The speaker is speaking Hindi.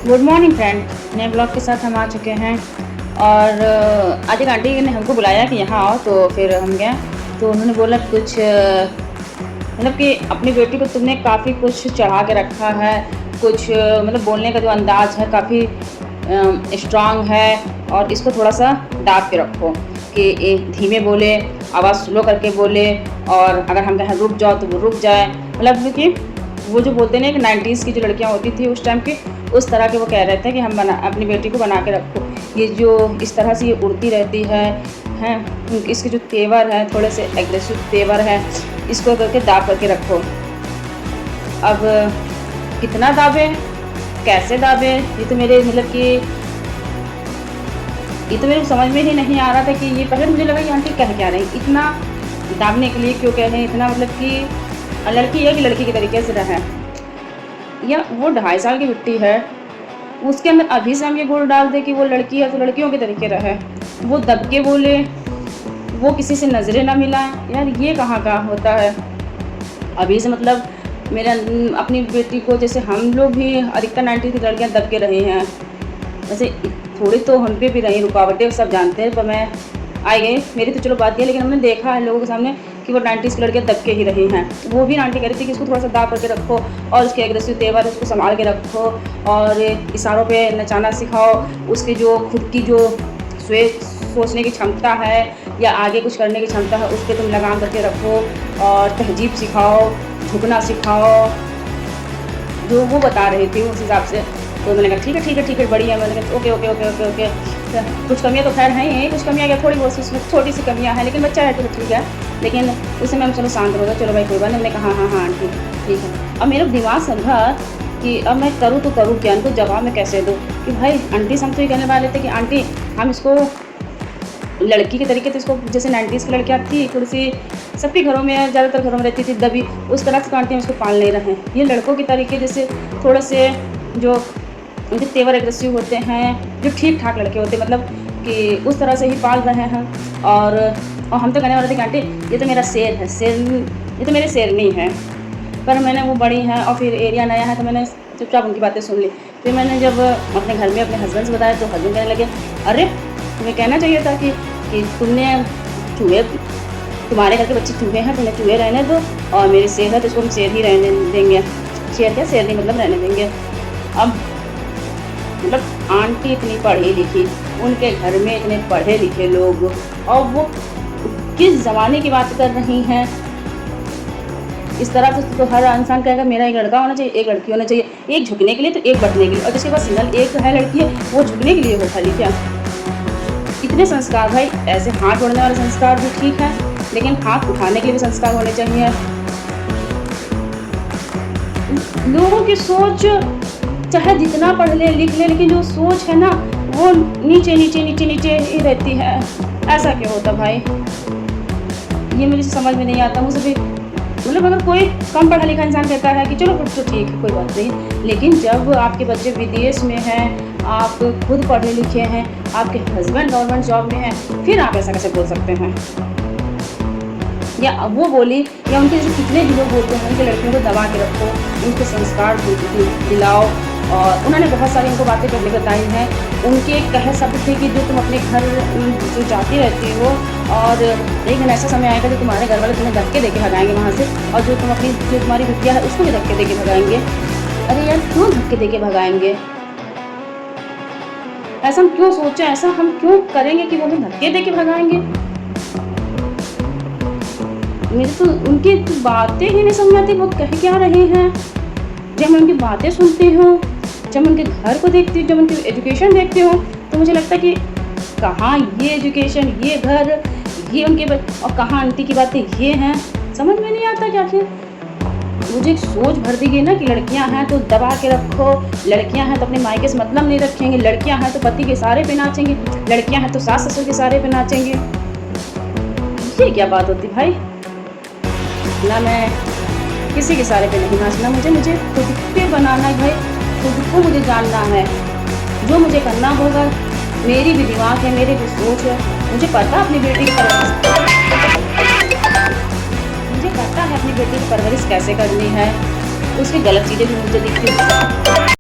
गुड मॉर्निंग फ्रेंड, नए ब्लॉग के साथ हम आ चुके हैं। और आज एक आंटी ने हमको बुलाया कि यहाँ आओ, तो फिर हम गए। तो उन्होंने बोला कुछ मतलब कि अपनी बेटी को तुमने काफ़ी कुछ चढ़ा के रखा है, कुछ मतलब बोलने का जो अंदाज़ है काफ़ी स्ट्रांग है, और इसको थोड़ा सा दाब के रखो कि धीमे बोले, आवाज़ स्लो करके बोले, और अगर हम कहें रुक जाओ तो वो रुक जाए। मतलब कि वो जो बोलते हैं कि 90s की जो लड़कियां होती थी उस टाइम की, उस तरह के वो कह रहे थे कि हम अपनी बेटी को बना के रखो। ये जो इस तरह से ये उड़ती रहती है इसके जो तेवर है, थोड़े से एग्रेसिव तेवर है, इसको करके दाब करके रखो। अब कितना दाबे, कैसे दाबे, ये तो मेरे मतलब कि ये तो मेरे समझ में ही नहीं आ रहा था कि ये पहले मुझे लगा ये आंटी कह क्या रही, इतना दाबने के लिए क्यों कह रहे हैं, इतना मतलब कि लड़की है कि लड़की के तरीके से रहे, या वो 2.5 साल की बिट्टी है, उसके अंदर अभी से हम ये गुण डाल दे कि वो लड़की है तो लड़कियों के तरीके रहे, वो दब के बोले, वो किसी से नज़रें ना मिलाएं। यार ये कहाँ का होता है अभी से। मतलब मेरे अपनी बेटी को, जैसे हम लोग भी अधिकतर 90 की लड़कियाँ दब के रही हैं, वैसे थोड़ी तो हम पे भी रही रुकावटें, सब जानते हैं, पर मैं आई गई, मेरी तो चलो बात है, लेकिन हमने देखा है लोगों के सामने कि वो 90s की लड़कियाँ दब के ही रही हैं। वो भी आंटी कह रही थी कि इसको थोड़ा सा दाब करके रखो, और उसके एग्रेसिव तेवर उसको संभाल के रखो, और इशारों पे नचाना सिखाओ, उसकी जो खुद की जो सोचने की क्षमता है या आगे कुछ करने की क्षमता है, उस पर तुम लगाम करके रखो, और तहजीब सिखाओ, झुकना सिखाओ, जो वो बता रही थी उस हिसाब से। तो मैंने कहा ठीक है बढ़िया। मैंने कहा okay okay okay okay okay. कुछ कमियाँ तो खैर हैं ही, कुछ कमियाँ क्या, थोड़ी बहुत उसमें छोटी सी कमियाँ हैं, लेकिन बच्चा है तो ठीक है। लेकिन उस समय हम चलो शांत हो गए, चलो भाई कोई बात नहीं। मैंने कहा हाँ आंटी ठीक है। अब मेरा दिमाग समझा कि अब मैं करूँ तो करूँ क्या, उनको जवाब मैं कैसे दूँ कि भाई आंटी हम तो ये कहने वाले थे कि आंटी हम इसको लड़की के तरीके, तो इसको जैसे 90s की लड़कियाँ थी, थोड़ी सी सबके घरों में, ज़्यादातर घरों में रहती थी दबी, उस तरह से तो आंटी हम इसको पाल नहीं रहे हैं। ये लड़कों के तरीके जैसे थोड़े से जो उनके तेवर एग्रेसिव होते हैं, जो ठीक ठाक लड़के होते हैं, मतलब कि उस तरह से ही पाल रहे हैं। और हम तो कहने वाले थे कि आंटी ये तो मेरा शेर है, ये तो मेरे शेरनी है। पर मैंने वो बड़ी है और फिर एरिया नया है, तो मैंने चुपचाप उनकी बातें सुन ली। फिर मैंने जब अपने घर में अपने हस्बैंड से बताया तो हस्बैंड कहने लगे अरे तुम्हें कहना चाहिए था कि तुमने चूहे, तुम्हारे घर के बच्चे चूहे हैं, तुम्हें चूहे रहने दो, और मेरे शेर है तो इसको हम शेर ही रहने देंगे। शेर क्या, शेर नहीं मतलब रहने देंगे। अब मतलब आंटी इतनी पढ़ी लिखी, उनके घर में इतने पढ़े लिखे लोग, और वो किस ज़माने की बात कर रही हैं। इस तरह से तो हर इंसान कहेगा मेरा एक लड़का होना चाहिए, एक लड़की होना चाहिए, एक झुकने के लिए तो एक बैठने के लिए, और जिसके पास सिंगल एक है लड़की है वो झुकने के लिए हो खाली क्या। इतने संस्कार भाई, ऐसे हाथ जोड़ने वाले संस्कार भी ठीक है, लेकिन हाथ उठाने के लिए भी संस्कार होने चाहिए। लोगों की सोच चाहे जितना पढ़ ले लिख ले, लेकिन जो सोच है ना वो नीचे नीचे नीचे नीचे ही रहती है। ऐसा क्यों होता भाई, ये मुझे समझ में नहीं आता। मुझे भी मतलब अगर कोई कम पढ़ा लिखा इंसान कहता है कि चलो तो ठीक है कोई बात नहीं, लेकिन जब आपके बच्चे विदेश में हैं, आप खुद पढ़े लिखे हैं, आपके हस्बैंड गवर्नमेंट जॉब में हैं, फिर आप ऐसा कैसे बोल सकते हैं। या वो बोली, या उनके जैसे कितने भी लोग बोलते हैं कि लड़कियों को दबा के रखो, उनके संस्कार दिलाओ, और उन्होंने बहुत सारी उनको बातें पहले बताई हैं। उनके कह शब्द थे कि जो तुम अपने घर जो जाती रहती हो, और एक दिन ऐसा समय आएगा जो तुम्हारे घर वाले तुम्हें धक्के देके भगाएंगे वहाँ से, और जो तुम्हारी बिटिया है उसको भी धक्के देके भगाएंगे। अरे यार क्यों धक्के देके भगाएंगे, ऐसा हम क्यों सोचें, ऐसा हम क्यों करेंगे कि वो हमें धक्के देके भगाएंगे। मेरे तो उनकी बातें ही नहीं समझ आती, वो कह क्या रहे हैं। जब मैं उनकी बातें सुनती हूँ, जब मैं उनके घर को देखती हूँ, जब उनकी एजुकेशन देखती हूँ, तो मुझे लगता है कि कहाँ ये एजुकेशन, ये घर, ये उनके और कहाँ आंटी की बातें ये हैं, समझ में नहीं आता क्या। फिर मुझे एक सोच भर दी गई ना कि लड़कियां हैं तो दबा के रखो, लड़कियां हैं तो अपने मायके से मतलब नहीं रखेंगी, लड़कियां हैं तो पति के सहारे पे नाचेंगी, लड़कियां हैं तो सास ससुर के सहारे पे नाचेंगी। ये क्या बात होती भाई। ना मैं किसी के सहारे पे नहीं नाचना, मुझे खुद पे बनाना है भाई, खुद को मुझे जानना है। जो मुझे करना होगा, मेरी भी दिमाग है, मेरी भी सोच है, मुझे पता अपनी बेटी की परवरिश कैसे करनी है। उसकी गलत चीज़ें भी मुझे दिखती हैं।